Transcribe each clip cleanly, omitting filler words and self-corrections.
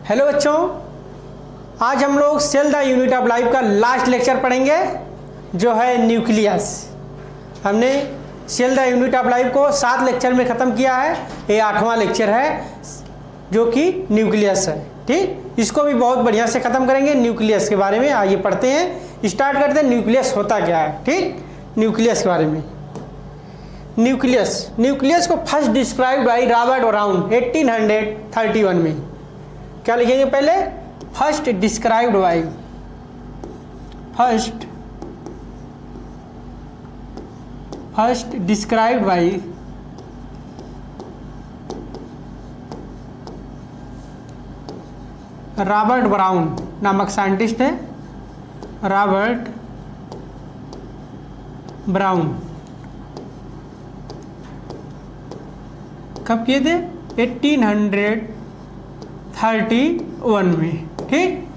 Hello बच्चों, आज हम लोग cell the unit of life का लास्ट लेक्चर पढ़ेंगे जो है न्यूक्लियस। हमने cell the unit of life को 7 लेक्चर में ख़त्म किया है। ये 8वां लेक्चर है जो कि न्यूक्लियस है। ठीक, इसको भी बहुत बढ़िया से ख़त्म करेंगे। न्यूक्लियस के बारे में आइए पढ़ते हैं, स्टार्ट करते हैं। न्यूक्लियस होता क्या है? ठीक, न्यूक्लियस के बारे में। न्यूक्लियस को first describe by Robert brown 1831 में। क्या लिखेंगे पहले? First described by Robert brown नामक साइंटिस्ट है। रॉबर्ट ब्राउन कब किए थे? 1831 में। ठीक,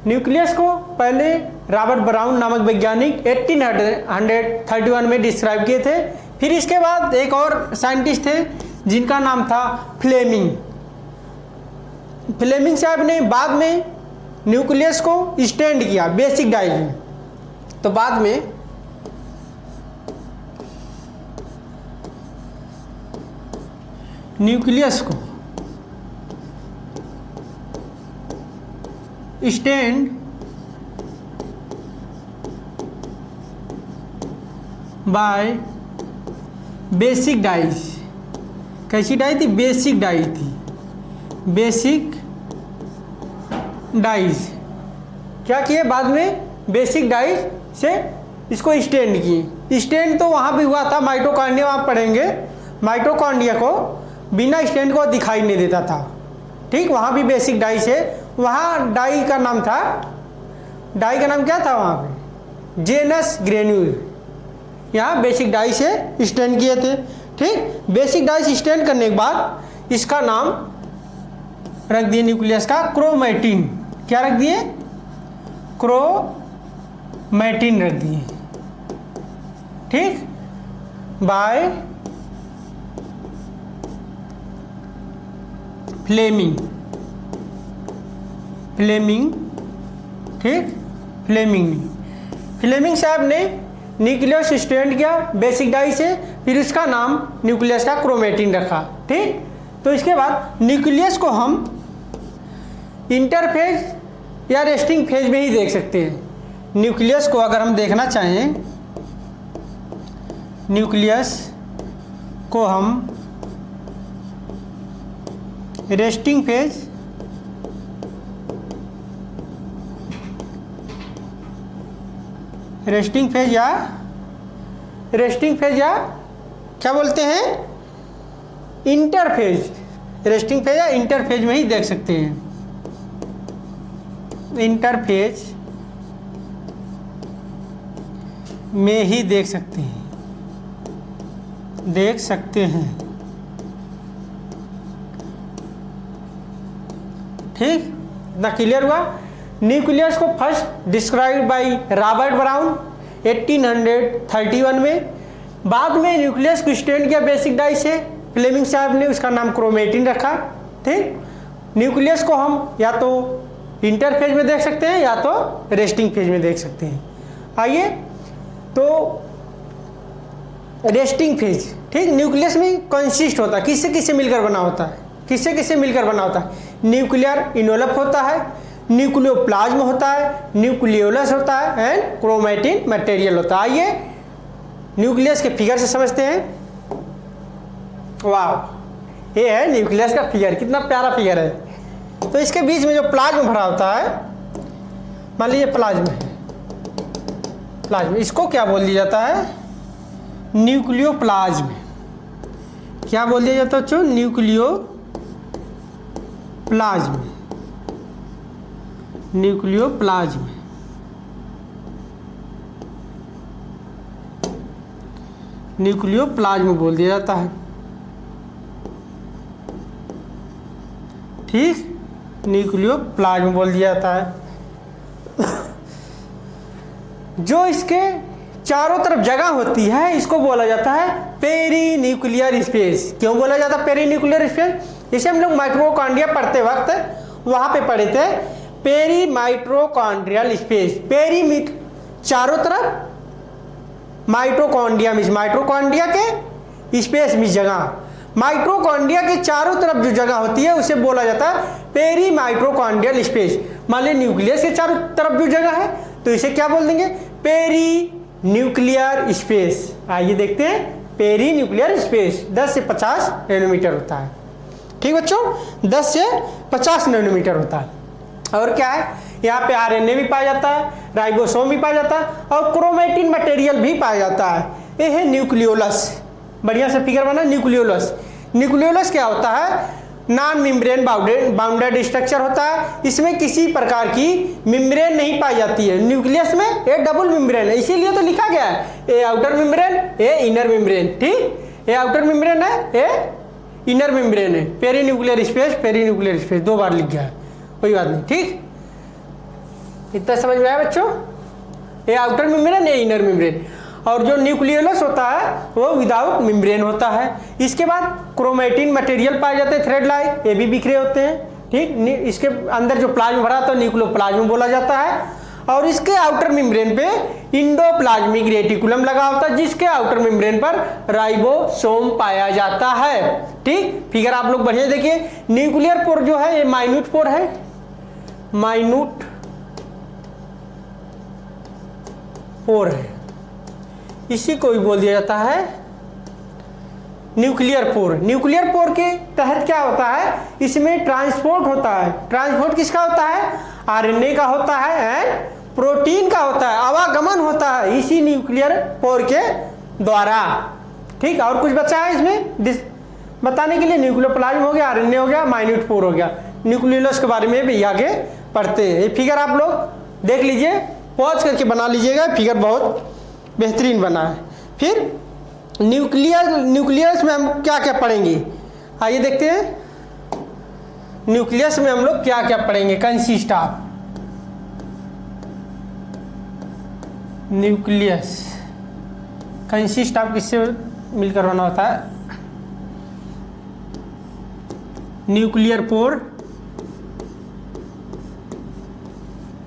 न्यूक्लियस को पहले रॉबर्ट ब्राउन नामक वैज्ञानिक 1831 में डिस्क्राइब किए थे। फिर इसके बाद एक और साइंटिस्ट थे जिनका नाम था फ्लेमिंग। फ्लेमिंग साहब ने बाद में न्यूक्लियस को स्टैंड किया बेसिक डाई में। तो बाद में न्यूक्लियस को स्टैंड बाय बेसिक डाइज। कैसी डाई थी? बेसिक डाई थी। बेसिक डाइज क्या किए बाद में? बेसिक डाइज से इसको स्टैंड किए। स्टैंड तो वहाँ भी हुआ था, माइटोकॉन्ड्रिया आप पढ़ेंगे। माइटोकॉन्ड्रिया को बिना स्टैंड को दिखाई नहीं देता था। ठीक, वहाँ भी बेसिक डाई से, वहाँ डाई का नाम था, डाई का नाम क्या था वहाँ पे? जेनस ग्रेन्यूल। यहाँ बेसिक डाई से स्टैंड किए थे। ठीक, बेसिक डाई से स्टैंड करने के बाद इसका नाम रख दिए न्यूक्लियस का क्रोमैटिन। क्या रख दिए? क्रोमैटिन रख दिए। ठीक, बाय फ्लेमिंग। ठीक, फ्लेमिंग साहब ने न्यूक्लियस स्टैंड किया बेसिक डाई से, फिर इसका नाम न्यूक्लियस का क्रोमैटिन रखा। ठीक, तो इसके बाद न्यूक्लियस को हम इंटरफेज या रेस्टिंग फेज में ही देख सकते हैं। न्यूक्लियस को अगर हम देखना चाहें, न्यूक्लियस को हम रेस्टिंग फेज या क्या बोलते हैं? इंटरफेज। रेस्टिंग फेज या इंटरफेज में ही देख सकते हैं। इंटरफेज में ही देख सकते हैं। ठीक, इतना क्लियर हुआ। न्यूक्लियस को first describe by Robert brown 1831 में। बाद में न्यूक्लियस को स्टैंड किया बेसिक डाई से, फ्लेमिंग साहब ने उसका नाम क्रोमैटिन रखा। ठीक, न्यूक्लियस को हम या तो इंटरफेज में देख सकते हैं या तो रेस्टिंग फेज में देख सकते हैं। आइए, तो रेस्टिंग फेज। ठीक, न्यूक्लियस में कंसिस्ट होता है, किससे किससे मिलकर बना होता है? न्यूक्लियर इनवलप होता है, न्यूक्लियोप्लाज्म होता है, न्यूक्लियोलस होता है एंड क्रोमैटिन मटेरियल होता है। आइए न्यूक्लियस के फिगर से समझते हैं। वाह, ये है न्यूक्लियस का फिगर, कितना प्यारा फिगर है। तो इसके बीच में जो प्लाज्म भरा होता है, मान लीजिए प्लाज्म है, इसको क्या बोल दिया जाता है? न्यूक्लियोप्लाज्म। क्या बोल दिया जाता है बच्चों? न्यूक्लियोप्लाज्म। न्यूक्लियोप्लाज्म बोल दिया जाता है। ठीक, न्यूक्लियोप्लाज्म बोल दिया जाता है। जो इसके चारों तरफ जगह होती है इसको बोला जाता है पेरी न्यूक्लियर स्पेस। क्यों बोला जाता है पेरी न्यूक्लियर स्पेस? जैसे हम लोग माइटोकॉन्ड्रिया पढ़ते वक्त वहाँ पे पढ़े थे पेरी माइटोकॉन्ड्रियल स्पेस। पेरी चारों तरफ, माइटोकॉन्ड्रिया में माइटोकॉन्ड्रिया के स्पेस में जगह, माइटोकॉन्ड्रिया के चारों तरफ जो जगह होती है उसे बोला जाता है पेरी माइटोकॉन्ड्रियल स्पेस। मान लीजिए न्यूक्लियस के चारों तरफ जो जगह है तो इसे क्या बोल देंगे, पेरी न्यूक्लियर स्पेस। आइए देखते हैं, पेरी न्यूक्लियर स्पेस 10 से 50 नैनोमीटर होता है। ठीक बच्चों, 10 से 50 नैनोमीटर होता है। और क्या है, यहाँ पे आरएनए भी पाया जाता है, राइबोसोम भी पाया जाता है और क्रोमेटिन मटेरियल भी पाया जाता है। ये है न्यूक्लियोलस। बढ़िया से फिगर बना, न्यूक्लियोलस। न्यूक्लियोलस क्या होता है, नॉन मेम्ब्रेन बाउंडेड स्ट्रक्चर होता है। इसमें किसी प्रकार की मेम्ब्रेन नहीं पाई जाती है। न्यूक्लियस में ये डबल मेम्ब्रेन है, इसीलिए तो लिखा गया है a outer membrane, a inner membrane. ठीक, ए आउटर मेम्ब्रेन है, ए इनर मेम्ब्रेन है। Perinuclear space, perinuclear space 2 बार लिख गया है, कोई बात नहीं। ठीक, इतना समझ में आया बच्चों, ए outer membrane, a inner membrane. और जो न्यूक्लियोलस होता है वो विदाउट मेम्ब्रेन होता है। इसके बाद क्रोमेटिन मटेरियल पाए जाते हैं, थ्रेड लाइक, ये भी बिखरे होते हैं। ठीक, इसके अंदर जो प्लाज्मा भरा तो न्यूक्लियोप्लाज्म बोला जाता है। और इसके आउटर मेम्ब्रेन पे इंडोप्लाज्मिक रेटिकुलम लगा होता है, जिसके आउटर मेम्ब्रेन पर राइबोसोम पाया जाता है। ठीक, फिगर आप लोग बढ़िया देखिए। न्यूक्लियर पोर जो है ये माइन्यूट पोर है, माइन्यूट पोर है, इसी को भी बोल दिया जाता है न्यूक्लियर पोर। न्यूक्लियर पोर के तहत क्या होता है, इसमें ट्रांसपोर्ट होता है। ट्रांसपोर्ट किसका होता है, आरएनए का होता है, प्रोटीन का होता है, आवागमन होता है इसी न्यूक्लियर पोर के द्वारा। ठीक, और कुछ बचा है इसमें बताने के लिए, न्यूक्लियोप्लाज्म हो गया, आरएनए हो गया, माइन्यूट पोर हो गया। न्यूक्लियोलस के बारे में भी आगे पढ़ते हैं। ये फिगर आप लोग देख लीजिए, पॉज करके बना लीजिएगा, फिगर बहुत बेहतरीन बना है। फिर न्यूक्लियस में हम क्या क्या पढ़ेंगे, आइए देखते हैं। न्यूक्लियस में हम लोग क्या क्या पढ़ेंगे, consist of nucleus, consist of किससे मिलकर बना होता है, nuclear pore,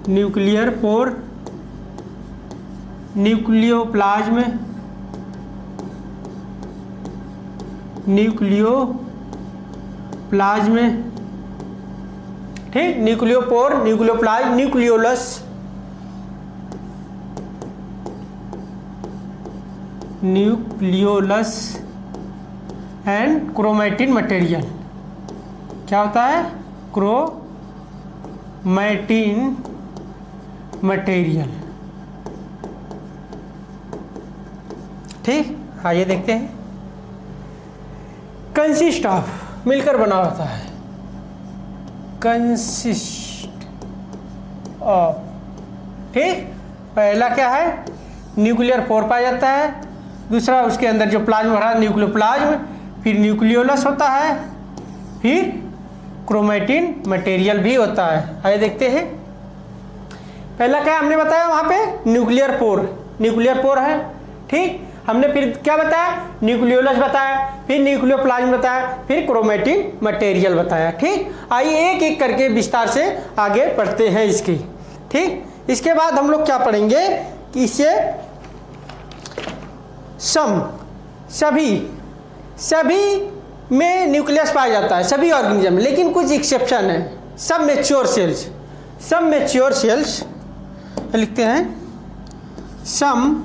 nuclear pore, nucleoplasm, nucleoplasm. ठीक, nucleopore, nucleoplasm, nucleolus, nucleolus and chromatin material. क्या होता है, क्रोमेटिन मटेरियल। ठीक, आइए देखते हैं। कंसिस्ट ऑफ मिलकर बना होता है, कंसिस्ट ऑफ। ठीक, पहला क्या है, न्यूक्लियर पोर पाया जाता है, दूसरा उसके अंदर जो प्लाज्मा भरा न्यूक्लियोप्लाज्म, फिर न्यूक्लियोलस होता है, फिर क्रोमेटिन मटेरियल भी होता है। आइए देखते हैं। पहला क्या हमने बताया, वहां पे न्यूक्लियर पोर, न्यूक्लियर पोर है। ठीक, हमने फिर क्या बताया, न्यूक्लियोलस बताया, फिर न्यूक्लियोप्लाज्म बताया, फिर क्रोमेटिन मटेरियल बताया। ठीक, आइए एक एक करके विस्तार से आगे पढ़ते हैं इसकी। ठीक, इसके बाद हम लोग क्या पढ़ेंगे कि इसे सभी में न्यूक्लियस पाया जाता है, सभी ऑर्गेनिज्म, लेकिन कुछ एक्सेप्शन है। सब मैच्योर सेल्स लिखते हैं, सम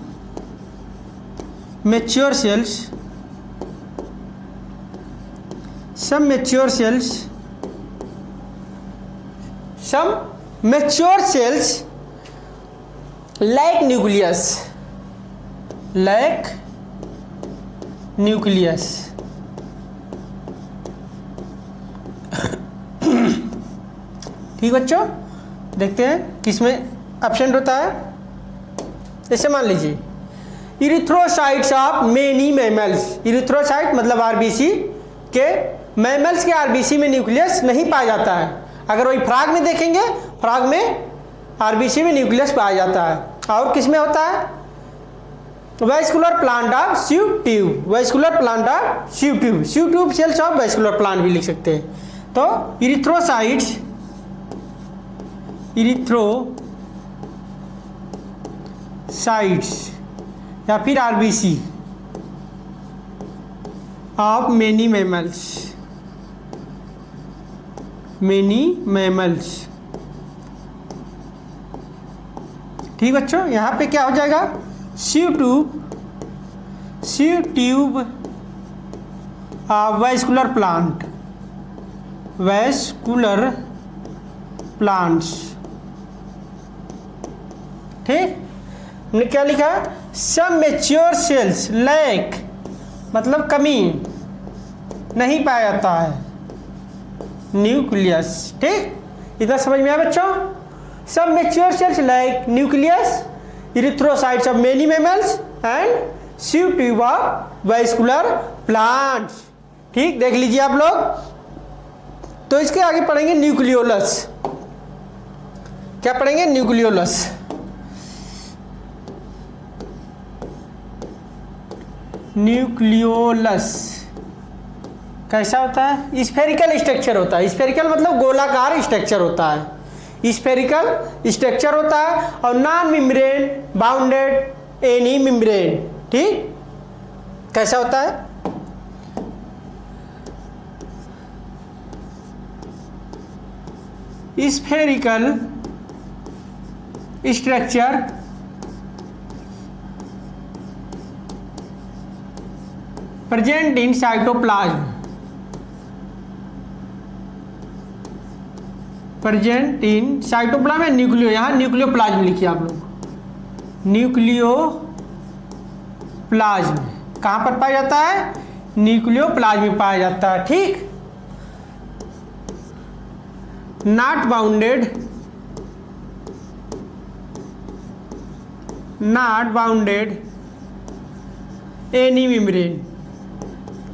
मैच्योर सेल्स लैक न्यूक्लियस। ठीक बच्चों, देखते हैं किसमें एब्सेंट होता है। जैसे मान लीजिए erythrocytes of many mammals, erythrocyte मतलब आरबीसी के, मैमल्स के आरबीसी में न्यूक्लियस नहीं पाया जाता है। अगर वही फ्रॉग में देखेंगे, फ्रॉग में आरबीसी में न्यूक्लियस पाया जाता है। और किसमें होता है, vascular plant of sieve tube, vascular plant of sieve tube, sieve tube cells of vascular plant भी लिख सकते हैं। तो इरिथ्रोसाइट्स इरिथ्रोसाइट्स या फिर आरबीसी ऑफ मेनी मैमल्स। ठीक बच्चों, यहाँ पे क्या हो जाएगा, सीव ट्यूब वैस्कुलर प्लांट्स। ठीक, हमने क्या लिखा, सम मैच्योर सेल्स लैक मतलब कमी, नहीं पाया जाता है न्यूक्लियस। ठीक, इधर समझ में आया बच्चों, some mature cells like nucleus, erythrocytes of many mammals and sieve tube of vascular plants. ठीक, देख लीजिए आप लोग। तो इसके आगे पढ़ेंगे न्यूक्लियोलस। क्या पढ़ेंगे, न्यूक्लियोलस। न्यूक्लियोलस कैसा होता है, स्फेरिकल स्ट्रक्चर होता है। स्फेरिकल मतलब गोलाकार स्ट्रक्चर होता है, स्फेरिकल स्ट्रक्चर होता है और non membrane bounded any membrane. ठीक, कैसा होता है, spherical structure present in cytoplasm, present in cytoplasm या न्यूक्लियो, यहाँ न्यूक्लियोप्लाज्म लिखिए आप लोग। न्यूक्लियोप्लाज्म कहाँ पर पाया जाता है, न्यूक्लियोप्लाज्म में पाया जाता है। ठीक, नॉट बाउंडेड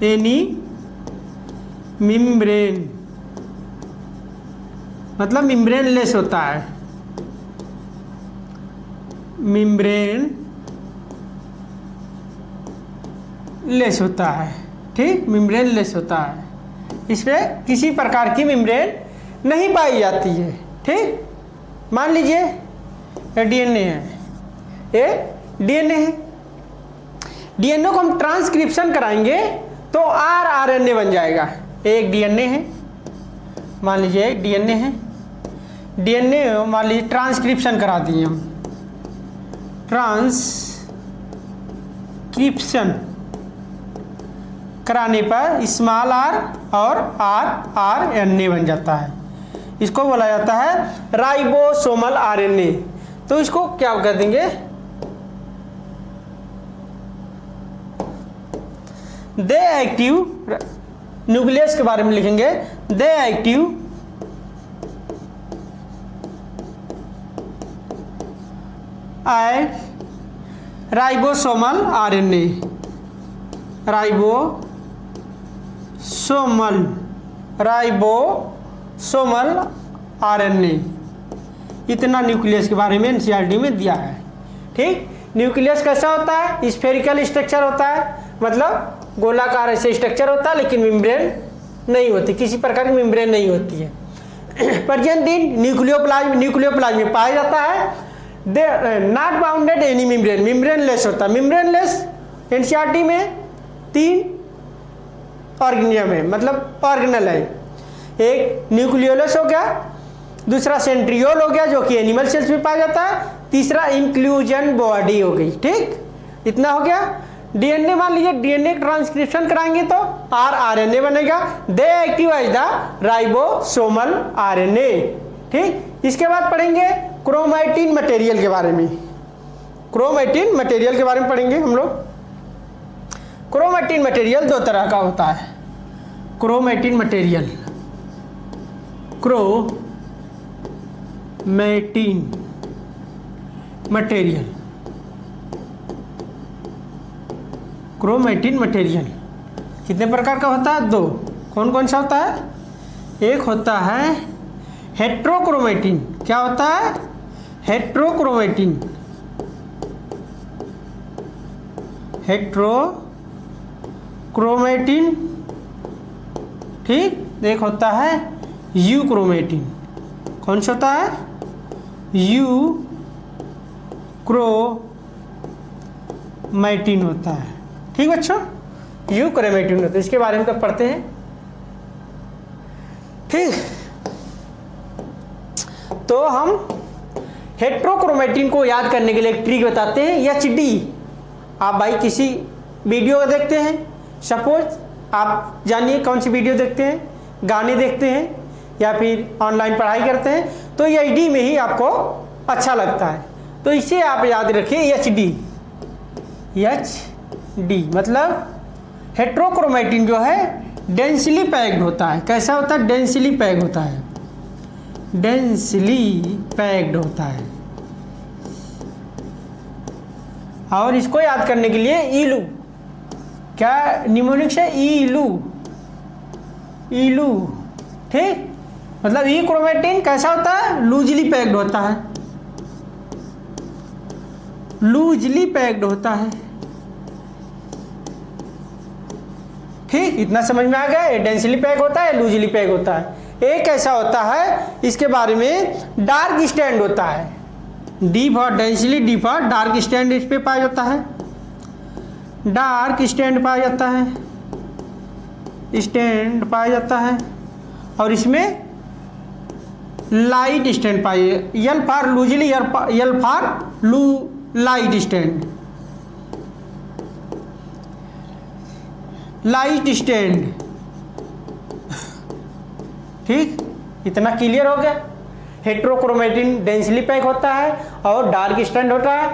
एनी मेम्ब्रेन मतलब मेम्ब्रेन लेस होता है, मेम्ब्रेन लेस होता है। ठीक, मेम्ब्रेन लेस होता है, इसमें किसी प्रकार की मेम्ब्रेन नहीं पाई जाती है। ठीक, मान लीजिए ये डीएनए है, ये डीएनए है, डीएनए को हम ट्रांसक्रिप्शन कराएंगे तो आरएनए बन जाएगा। एक डीएनए है, मान लीजिए एक डीएनए है, डीएनए मान लीजिए ट्रांसक्रिप्शन करा दिए हम, ट्रांसक्रिप्शन कराने पर स्मॉल आर और आरएनए बन जाता है। इसको बोला जाता है राइबोसोमल आरएनए। तो इसको क्या कर देंगे, दे एक्टिव, न्यूक्लियस के बारे में लिखेंगे, they active at ribosomal RNA, ribosomal RNA. इतना न्यूक्लियस के बारे में एनसीईआरटी में दिया है। ठीक, न्यूक्लियस कैसा होता है, स्फेरिकल स्ट्रक्चर होता है, मतलब गोलाकार ऐसे स्ट्रक्चर होता है, लेकिन मेम्ब्रेन नहीं होती, किसी प्रकार की मेम्ब्रेन नहीं होती है। प्रेजेंट इन न्यूक्लियोप्लाज्म में पाया जाता है, not bounded any membrane, membrane less होता है। मेम्ब्रेन लेस एनसीईआरटी में 3 ऑर्गेनिज्म है, मतलब ऑर्गेनल है। एक न्यूक्लियोलस हो गया, दूसरा सेंट्रियोल हो गया जो कि एनिमल सेल्स में पाया जाता है, तीसरा इंक्लूजन बॉडी हो गई। ठीक, इतना हो गया। डीएनए मान लीजिए, डीएनए ट्रांसक्रिप्शन कराएंगे तो आरएनए बनेगा, they active as the ribosomal RNA. ठीक, इसके बाद पढ़ेंगे क्रोमैटिन मटेरियल के बारे में। क्रोमैटिन मटेरियल के बारे में पढ़ेंगे हम लोग। क्रोमैटिन मटेरियल 2 तरह का होता है। Chromatin material, chromatin material, chromatin material कितने प्रकार का होता है, 2। कौन कौन सा होता है, एक होता है हेट्रोक्रोमैटिन। क्या होता है, हेट्रोक्रोमैटिन, हेट्रोक्रोमैटिन। ठीक, एक होता है यूक्रोमैटिन। कौन सा होता है, यूक्रोमैटिन होता है। ठीक बच्चों, यूक्रोमैटिन होता है, इसके बारे में तो पढ़ते हैं। ठीक, तो हम हेट्रोक्रोमैटिन को याद करने के लिए एक ट्रिक बताते हैं, HD। आप भाई किसी वीडियो को देखते हैं, सपोज आप जानिए कौन सी वीडियो देखते हैं, गाने देखते हैं या फिर ऑनलाइन पढ़ाई करते हैं, तो HD में ही आपको अच्छा लगता है, तो इसे आप याद रखिए HD मतलब हेट्रोक्रोमैटिन जो है डेंसली पैक्ड होता है। कैसा होता है? डेंसली पैक्ड होता है, डेंसली पैक्ड होता है। और इसको याद करने के लिए ईलू, क्या निमोनिक्स है? ईलू। ठीक, मतलब ई क्रोमैटिन कैसा होता है? लूजली पैक्ड होता है, लूजली पैक्ड होता है। ठीक, इतना समझ में आ गया? डेंसली पैक होता है, लूजली पैक होता है। एक ऐसा होता है, इसके बारे में डार्क स्टैंड होता है, D for densely, D for dark stand, इस पे पाया जाता है, डार्क स्टैंड पाया जाता है, स्टैंड पाया जाता है। और इसमें लाइट स्टैंड पाइए, L for loosely, L for light stand, light stand. ठीक, इतना क्लियर हो गया? हेट्रोक्रोमैटिन डेंसली पैक होता है और डार्क स्टैंड होता है।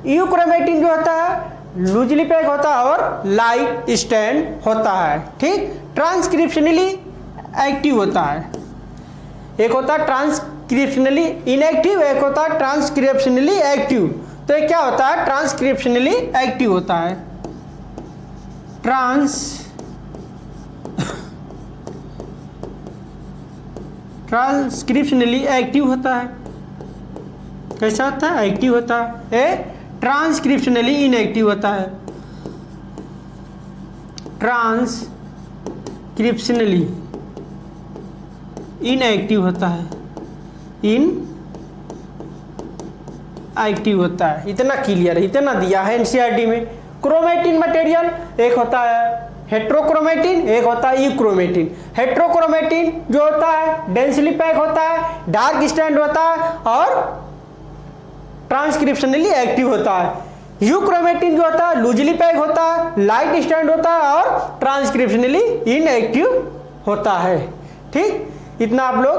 यूक्रोमैटिन जो होता है लूजली पैक होता है और लाइट स्टैंड होता है। ठीक, ट्रांसक्रिप्शनली एक्टिव होता है। एक होता है ट्रांसक्रिप्शनली इनएक्टिव, एक होता है ट्रांसक्रिप्शनली एक्टिव। तो ये क्या होता है? ट्रांसक्रिप्शनली एक्टिव होता है, ट्रांसक्रिप्शनली एक्टिव होता है। कैसा होता है? एक्टिव होता है। ट्रांसक्रिप्शनली इनएक्टिव होता है, ट्रांसक्रिप्शनली इनएक्टिव होता है, इनएक्टिव होता है। इतना क्लियर है, इतना दिया है एनसीईआरटी में। क्रोमैटिन मटेरियल एक होता है हेट्रोक्रोमैटिन, एक होता है यूक्रोमैटिन। हेट्रोक्रोमैटिन जो होता है डेंसली पैक होता है, डार्क स्टैंड होता है और ट्रांसक्रिप्शनली एक्टिव होता है। यूक्रोमैटिन जो होता है लूजली पैक होता है, लाइट स्टैंड होता है और ट्रांसक्रिप्शनली इनएक्टिव होता है। ठीक, इतना आप लोग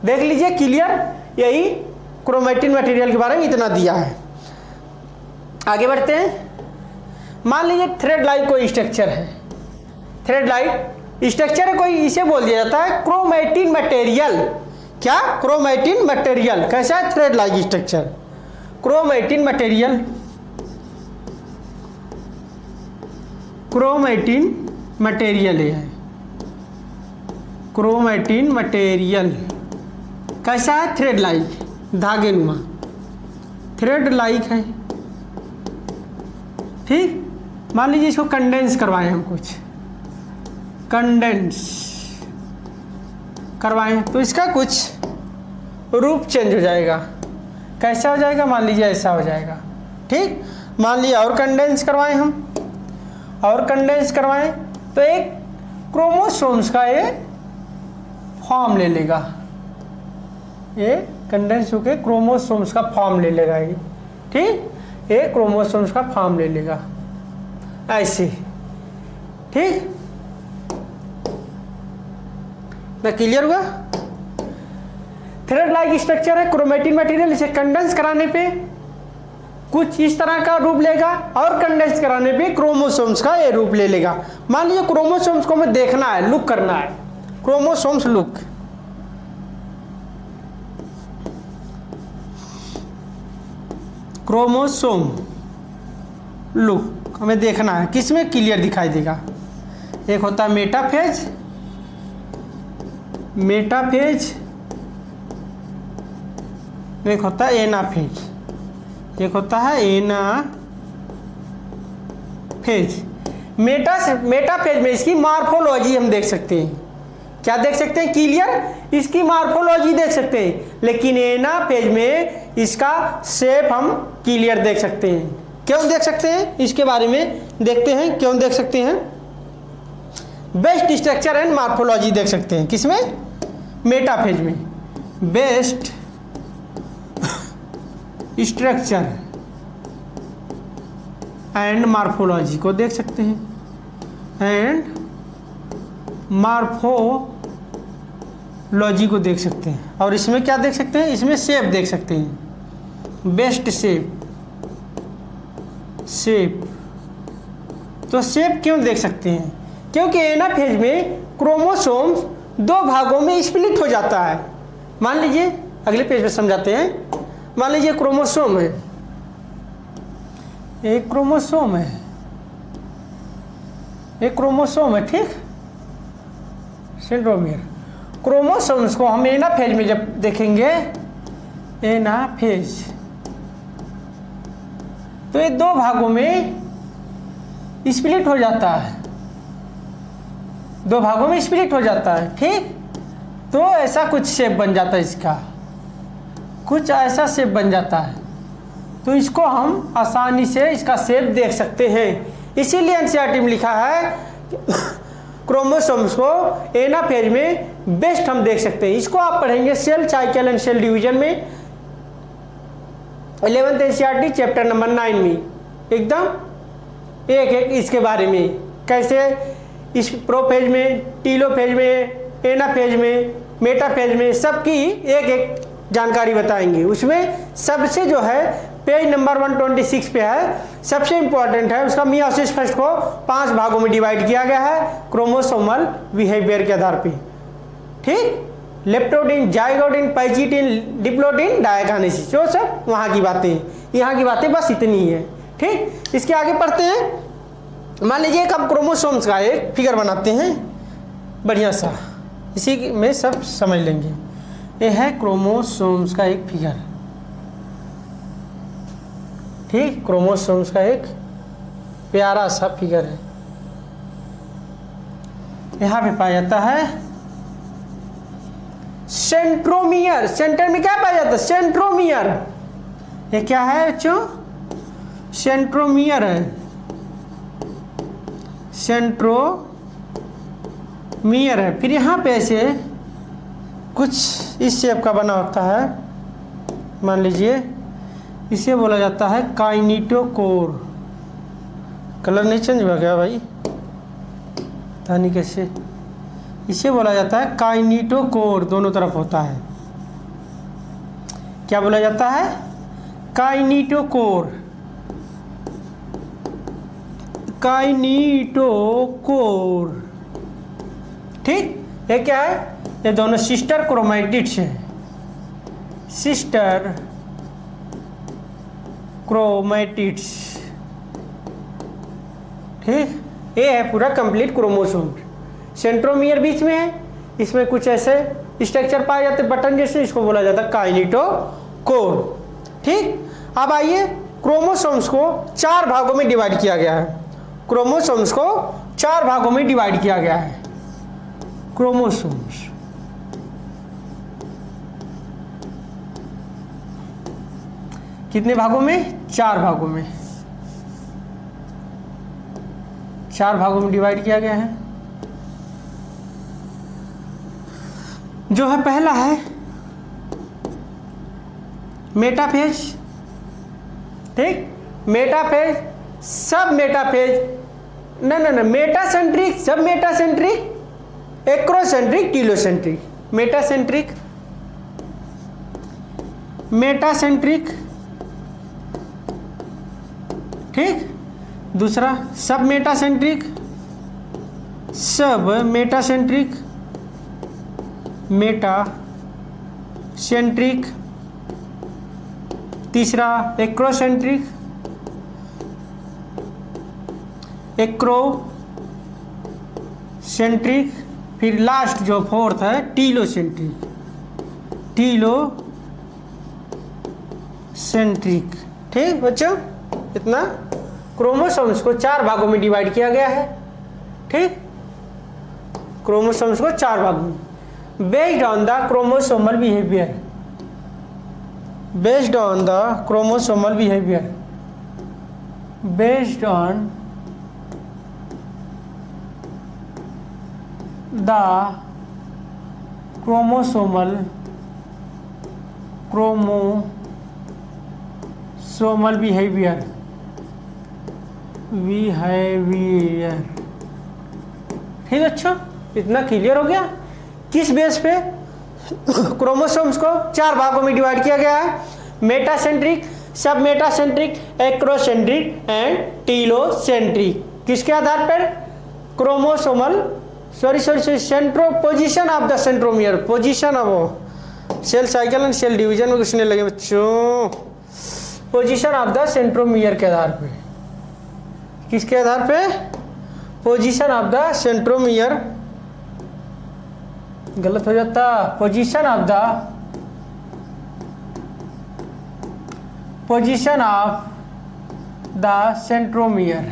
देख लीजिए, क्लियर? यही क्रोमैटिन मटेरियल के बारे में इतना दिया है। आगे बढ़ते हैं। मान लीजिए थ्रेड लाइक कोई स्ट्रक्चर है, थ्रेड लाइक स्ट्रक्चर है कोई, इसे बोल दिया जाता है क्रोमैटिन मटेरियल। क्या? Chromatin material. कैसा है? Thread like structure, chromatin material, chromatin material है, क्रोमैटिन मटेरियल। कैसा है? थ्रेड लाइक, धागे नुमा, थ्रेड लाइक है। ठीक, मान लीजिए इसको कंडेंस करवाएं हम, कुछ कंडेंस करवाएं तो इसका कुछ रूप चेंज हो जाएगा। कैसा हो जाएगा? मान लीजिए ऐसा हो जाएगा। ठीक, मान लीजिए और कंडेंस करवाएं हम, और कंडेंस करवाएं तो एक क्रोमोसोम्स का ये फॉर्म ले लेगा, ये कंडेंस होके क्रोमोसोम्स का फॉर्म ले लेगा ये। ठीक, ये क्रोमोसोम्स का फॉर्म ले लेगा ऐसे। ठीक, ना क्लियर हुआ? थ्रेड लाइक स्ट्रक्चर है क्रोमैटिन मटेरियल, इसे कंडेंस कराने पे कुछ इस तरह का रूप लेगा और कंडेंस कराने पे क्रोमोसोम्स का ये रूप ले लेगा। मान लीजिए क्रोमोसोम्स को हमें देखना है, लुक करना है, क्रोमोसोम्स लुक। क्रोमोसोम लुक हमें देखना है, किसमें क्लियर दिखाई देगा? एक होता है मेटाफेज, मेटाफेज, एक होता है एनाफेज, एक होता है एनाफेज। मेटाफेज में इसकी मार्फोलॉजी हम देख सकते हैं, क्या देख सकते हैं? क्लियर इसकी मार्फोलॉजी देख सकते हैं, लेकिन एनाफेज में इसका शेप हम क्लियर देख सकते हैं। क्यों देख सकते हैं? इसके बारे में देखते हैं क्यों देख सकते हैं। बेस्ट स्ट्रक्चर एंड मार्फोलॉजी देख सकते हैं किसमें? मेटाफेज में। बेस्ट स्ट्रक्चर एंड मार्फोलॉजी को देख सकते हैं, एंड मार्फोलॉजी को देख सकते हैं। और इसमें क्या देख सकते हैं? इसमें शेप देख सकते हैं, बेस्ट शेप। तो शेप क्यों देख सकते हैं? क्योंकि एनाफेज में क्रोमोसोम्स 2 भागों में स्प्लिट हो जाता है। मान लीजिए, अगले पेज पे समझाते हैं। मान लीजिए क्रोमोसोम है, एक क्रोमोसोम है, ठीक, सेंट्रोमियर। क्रोमोसोम्स को हम एनाफेज में जब देखेंगे, एनाफेज, तो ये 2 भागों में स्प्लिट हो जाता है, 2 भागों में स्प्लिट हो जाता है, ठीक। तो ऐसा कुछ शेप बन जाता है, इसका कुछ ऐसा शेप बन जाता है। तो इसको हम आसानी से इसका शेप देख सकते हैं। इसीलिए एनसीईआरटी में लिखा है क्रोमोसोम्स को एनाफेज में बेस्ट हम देख सकते हैं। इसको आप पढ़ेंगे cell cycle and cell division में, 11th एनसीईआरटी चैप्टर नंबर 9 में, एकदम एक इसके बारे में, कैसे इस प्रोफेज में, टीलोफेज में, एनाफेज में, मेटाफेज में सबकी एक जानकारी बताएंगे। उसमें सबसे जो है पेज नंबर 126 पे है, सबसे इंपॉर्टेंट है उसका मियोसिस फर्स्ट को 5 भागों में डिवाइड किया गया है क्रोमोसोमल बिहेवियर के आधार पे, ठीक। लेप्टोडिन, जाइगोडिन, पैचिटिन, डिप्लोडिन, डायकानेसिस, जो सब वहाँ की बातें हैं। यहाँ की बातें बस इतनी है, ठीक। इसके आगे पढ़ते हैं। मान लीजिए कि हम क्रोमोसोम्स का एक फिगर बनाते हैं बढ़िया सा, इसी में सब समझ लेंगे। ये है क्रोमोसोम्स का एक फिगर, ठीक। क्रोमोसोम्स का एक प्यारा सा फिगर है। यहाँ पे पाया जाता है सेंट्रोमियर। सेंटर में क्या पाया जाता है? सेंट्रोमियर। ये क्या है बच्चों? सेंट्रोमियर है, सेंट्रोमियर है। फिर यहाँ पे ऐसे कुछ इस शेप का बना होता है, मान लीजिए इसे बोला जाता है काइनेटोकोर। कलर नहीं चेंज हुआ क्या भाई? पता नहीं कैसे। इसे बोला जाता है काइनेटोकोर, दोनों तरफ होता है। क्या बोला जाता है? काइनेटोकोर, काइनेटोकोर, ठीक। ये क्या है? ये दोनों सिस्टर क्रोमैटिड्स हैं, सिस्टर क्रोमैटिड्स, ठीक। ये है पूरा कंप्लीट क्रोमोसोम। सेंट्रोमियर बीच में है, इसमें कुछ ऐसे स्ट्रक्चर पाए जाते बटन जैसे, इसको बोला जाता है काइनेटोकोर, ठीक। अब आइए, क्रोमोसोम्स को 4 भागों में डिवाइड किया गया है। क्रोमोसोम्स को 4 भागों में डिवाइड किया गया है। क्रोमोसोम्स कितने भागों में? 4 भागों में। 4 भागों में डिवाइड किया गया है। जो है पहला है मेटाफेज, ठीक। मेटाफेज, सब मेटाफेज, न मेटासेंट्रिक, सब metacentric, acrocentric, telocentric. Metacentric, metacentric, ठीक। दूसरा सब मेटासेंट्रिक, सब मेटासेंट्रिक, मेटासेंट्रिक। तीसरा एक्रोसेंट्रिक, एक्रोसेंट्रिक। फिर लास्ट जो 4th है टीलोसेंट्रिक, टीलोसेंट्रिक, ठीक बच्चों। इतना क्रोमोसोम्स को 4 भागों में डिवाइड किया गया है, ठीक। क्रोमोसोम्स को 4 भाग में, based on the chromosomal behaviour, based on the chromosomal behaviour, based on the chromosomal behaviour, ठीक। अच्छा, इतना क्लियर हो गया। किस बेस पे क्रोमोसोम्स को 4 भागों में डिवाइड किया गया है? मेटासेंट्रिक, सब मेटासेंट्रिक, एक्रोसेंट्रिक एंड टीलोसेंट्रिक। किसके आधार पर? Chromosomal centro position of the centromere, position of cell cycle and cell division में घुसने लगे बच्चों। पोजीशन ऑफ द सेंट्रोमियर के आधार पे, किसके आधार पे? पोजीशन ऑफ द सेंट्रोमियर, गलत हो जाता, पोजीशन ऑफ द सेंट्रोमियर,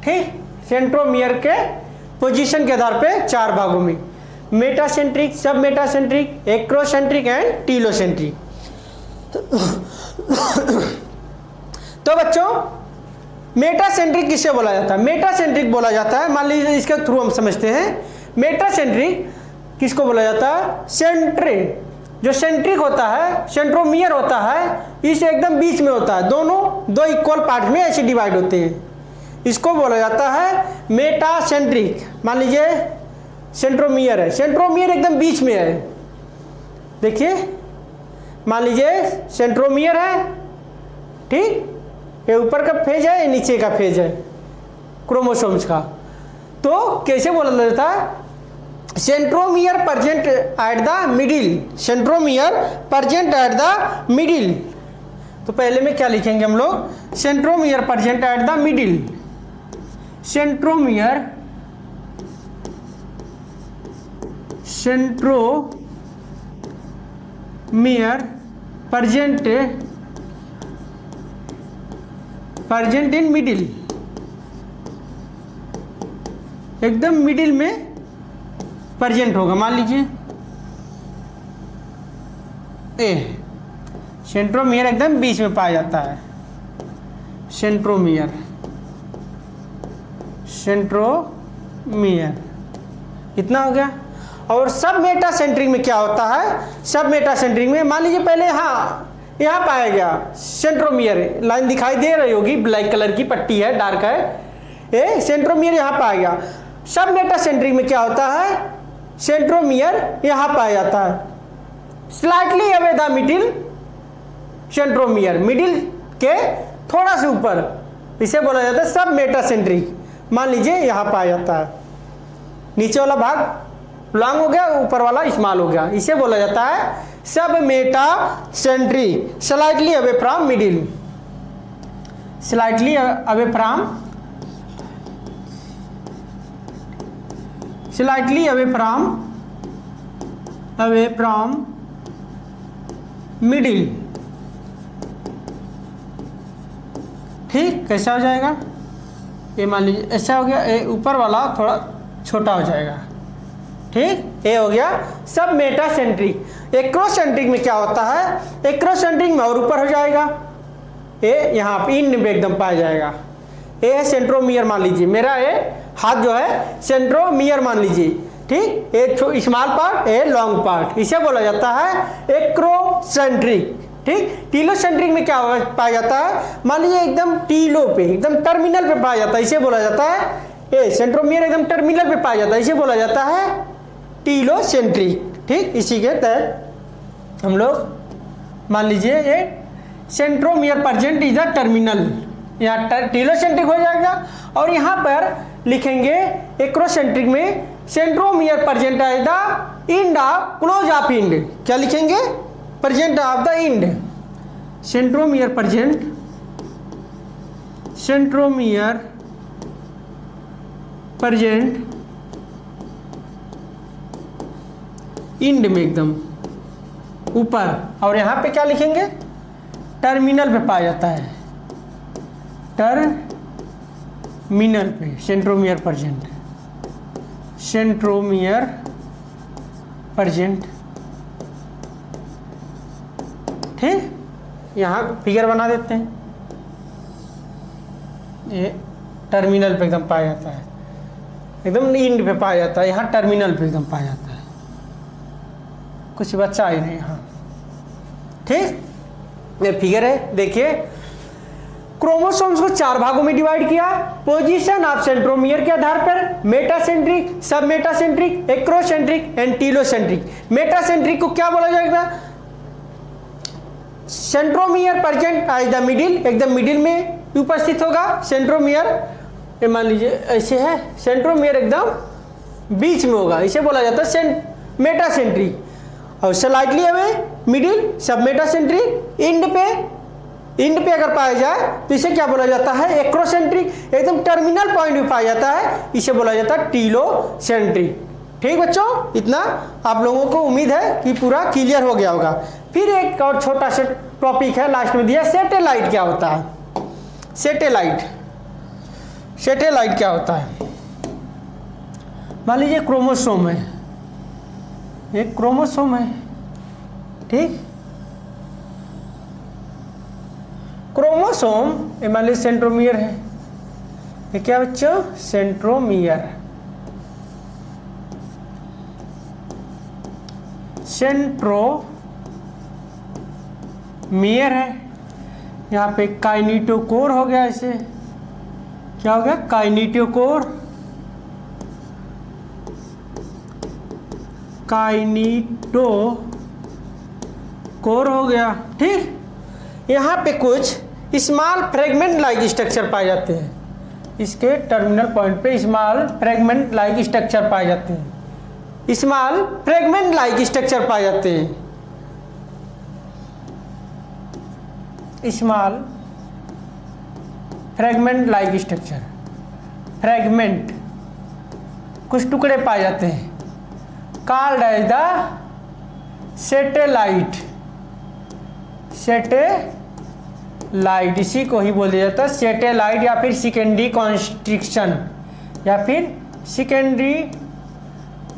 ठीक। सेंट्रोमियर के पोजीशन के आधार पे 4 भागों में, मेटासेंट्रिक, सब मेटासेंट्रिक, एक्रोसेंट्रिक एंड टीलोसेंट्रिक। तो बच्चों मेटासेंट्रिक किससे बोला जाता है? मेटासेंट्रिक बोला जाता है, मान लीजिए इसके थ्रू हम समझते हैं। मेटासेंट्रिक किसको बोला जाता है? सेंट्रिक, जो सेंट्रिक होता है, सेंट्रोमियर होता है, इस एकदम बीच में होता है, दोनों 2 इक्वल पार्ट में ऐसे डिवाइड होते हैं, इसको बोला जाता है मेटासेंट्रिक। मान लीजिए सेंट्रोमियर है, सेंट्रोमियर एकदम बीच में है, देखिए, मान लीजिए सेंट्रोमियर है, ठीक, ये ऊपर का फेज है, ये नीचे का फेज है क्रोमोसोम्स का। तो कैसे बोला जाता है? Centromere present at the middle, centromere present at the middle. तो पहले में क्या लिखेंगे हम लोग? Centromere present at the middle, centromere present in middle, एकदम मिडिल में प्रेजेंट होगा। मान लीजिए ए, सेंट्रोमियर एकदम बीच में पाया जाता है, सेंट्रोमियर, इतना हो गया। और सब मेटासेंट्रिक में क्या होता है? सब मेटासेंट्रिक में मान लीजिए पहले यहाँ पाया गया सेंट्रोमियर, लाइन दिखाई दे रही होगी, ब्लैक कलर की पट्टी है, डार्क है, ये सेंट्रोमियर यहाँ पाया गया। सब मेटासेंट्रिक में क्या होता है? सेंट्रोमियर यहाँ पाया जाता है, slightly away the middle centromere, middle के थोड़ा से ऊपर, इसे बोला जाता है सब मेटासेंट्रिक। मान लीजिए यहाँ पाया जाता है, नीचे वाला भाग लॉन्ग हो गया, ऊपर वाला स्मॉल हो गया, इसे बोला जाता है सब metacentric, slightly away from middle, slightly away from middle, ठीक। कैसा हो जाएगा? ये मान लीजिए ऐसा हो गया, ये ऊपर वाला थोड़ा छोटा हो जाएगा, ठीक, ये हो गया सब मेटासेंट्रिक। एक्रोसेंट्रिक में क्या होता है? एक्रोसेंट्रिक में और ऊपर हो जाएगा, ये यहाँ पे इंड में एकदम पाया जाएगा, ये है सेंट्रोमियर, मान लीजिए मेरा ये हाथ जो है सेंट्रोमियर मान लीजिए, ठीक, ये स्मॉल पार्ट, ये लॉन्ग पार्ट, इसे बोला जाता है एक्रोसेंट्रिक, ठीक। टीलोसेंट्रिक में क्या पाया जाता है? मान लीजिए एकदम टीलो पे, एकदम टर्मिनल पे पाया जाता है, इसे बोला जाता है, ये सेंट्रोमियर एकदम टर्मिनल पे पाया जाता है, इसे बोला जाता है टीलोसेंट्रिक, ठीक। इसी के तहत हम लोग मान लीजिए ये centromere present is the terminal, यहाँ टीलोसेंट्रिक हो जाएगा। और यहाँ पर लिखेंगे एक्रोसेंट्रिक में centromere present at the end of close of end, क्या लिखेंगे? Present of the end, centromere present end में एकदम ऊपर, और यहाँ पे क्या लिखेंगे? टर्मिनल पे पाया जाता है, टर्मिनल पे सेंट्रोमियर प्रेजेंट, सेंट्रोमियर प्रेजेंट। ठीक, यहाँ फिगर बना देते हैं। ये टर्मिनल पे एकदम पाया जाता है, एकदम इंड पे पाया जाता है, यहाँ टर्मिनल पे एकदम पाया जाता है, कुछ बच्चा ही नहीं यहाँ। ठीक, ये फिगर है, देखिए क्रोमोसोम्स को 4 भागों में डिवाइड किया। पोजीशन ऑफ सेंट्रोमियर के आधार पर मेटासेंट्रिक, सब metacentric, acrocentric and telocentric. Metacentric को क्या बोला जाएगा? Centromere present at the middle, एकदम मिडिल में उपस्थित होगा सेंट्रोमियर। ये मान लीजिए ऐसे है, सेंट्रोमियर एकदम बीच में होगा, इसे बोला जाता है मेटासेंट्रिक। और स्लाइटली हमें मिडिल, सब मेटासेंट्रिक। इंड पे अगर पाया जाए तो इसे क्या बोला जाता है? एक्रोसेंट्रिक, एकदम टर्मिनल पॉइंट पे पाया जाता है, इसे बोला जाता है टीलोसेंट्रिक। ठीक बच्चों, इतना आप लोगों को उम्मीद है कि पूरा क्लियर हो गया होगा। फिर एक और छोटा सा टॉपिक है लास्ट में दिया, सैटेलाइट क्या होता है? सैटेलाइट, सैटेलाइट क्या होता है? मान लीजिए क्रोमोसोम है, एक क्रोमोसोम है, ठीक। क्रोमोसोम ये मान लीजिए सेंट्रोमियर है, ये क्या बच्चों? सेंट्रोमियर, सेंट्रोमियर है। यहाँ पे काइनेटोकोर हो गया, इसे क्या हो गया? काइनेटोकोर, काइनेटोकोर हो गया, ठीक। यहाँ पे कुछ स्मॉल फ्रेगमेंट लाइक स्ट्रक्चर पाए जाते हैं, इसके टर्मिनल पॉइंट पे स्मॉल फ्रेगमेंट लाइक स्ट्रक्चर पाए जाते हैं, स्मॉल फ्रेगमेंट लाइक स्ट्रक्चर पाए जाते हैं, small fragment like structure, fragment कुछ टुकड़े पाए जाते हैं, called as the satellite, satellite, इसी को ही बोला जाता है सैटेलाइट, या फिर सेकेंडरी कॉन्स्ट्रिक्शन, या फिर सेकेंडरी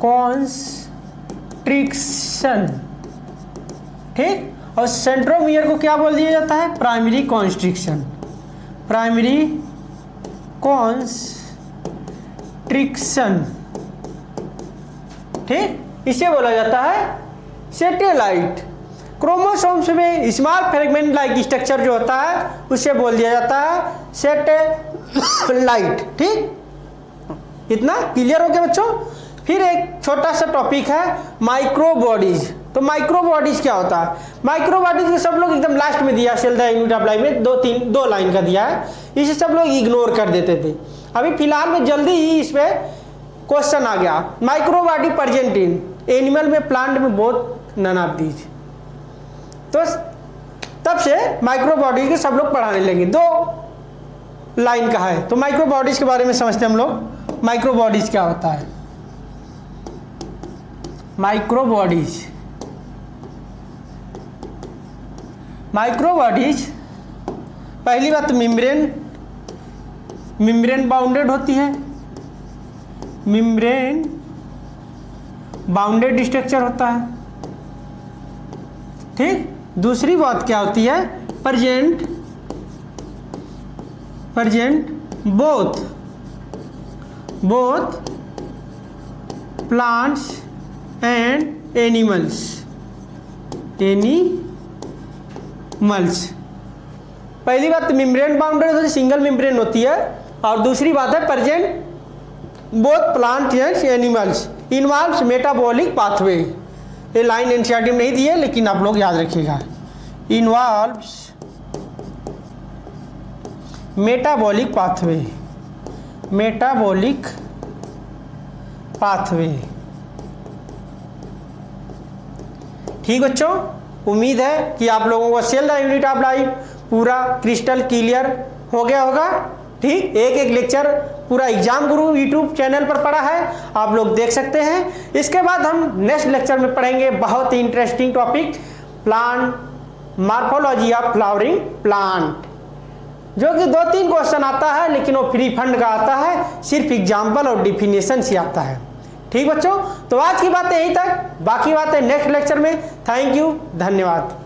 कॉन्स्ट्रिक्शन, ठीक। और सेंट्रोमियर को क्या बोल दिया जाता है? प्राइमरी कॉन्स्ट्रिक्शन, प्राइमरी कॉन्स्ट्रिक्शन, ठीक, इसे बोला जाता है सैटेलाइट। क्रोमोसोम्स में स्मॉल फ्रेगमेंट लाइक स्ट्रक्चर जो होता है उसे बोल दिया जाता है सैटेलाइट, ठीक। इतना क्लियर हो गया बच्चों। फिर एक छोटा सा टॉपिक है माइक्रोबॉडीज। तो माइक्रोबॉडीज क्या होता है? माइक्रोबॉडीज को सब लोग एकदम लास्ट में दिया, cell the unit of life में 2 लाइन का दिया है, इसे सब लोग इग्नोर कर देते थे। अभी फिलहाल में जल्दी ही इस पे क्वेश्चन आ गया, माइक्रोबॉडी प्रेजेंट इन एनिमल में, प्लांट में, बोथ नन ऑफ दीज। तो तब से माइक्रोबॉडी के सब लोग पढ़ाने लगे, 2 लाइन का है। तो माइक्रोबॉडीज के बारे में समझते हैं हम लोग। माइक्रोबॉडीज क्या होता है? माइक्रोबॉडीज, माइक्रोबॉडीज पहली बात मेम्ब्रेन बाउंडेड होती है, मेम्ब्रेन बाउंडेड स्ट्रक्चर होता है, ठीक। दूसरी बात क्या होती है? Present both plants and animals, पहली बात मेम्ब्रेन बाउंडेड होती है, सिंगल मेम्ब्रेन होती है। और दूसरी बात है present both plant and animals, involves metabolic pathway. ये लाइन एनसीईआरटी में नहीं दी है लेकिन आप लोग याद रखिएगा, involves metabolic pathway, metabolic pathway, ठीक बच्चों। उम्मीद है कि आप लोगों को cell the unit of life पूरा क्रिस्टल क्लियर हो गया होगा, ठीक। एक लेक्चर पूरा एग्जाम गुरु यूट्यूब चैनल पर पड़ा है, आप लोग देख सकते हैं। इसके बाद हम नेक्स्ट लेक्चर में पढ़ेंगे बहुत ही interesting topic, plant morphology of flowering plant. जो कि 2-3 क्वेश्चन आता है, लेकिन वो फ्री फंड का आता है, सिर्फ एग्जाम्पल और डिफिनेशन से आता है। ठीक बच्चों, तो आज की बातें यहीं तक, बाकी बातें नेक्स्ट लेक्चर में। थैंक यू, धन्यवाद।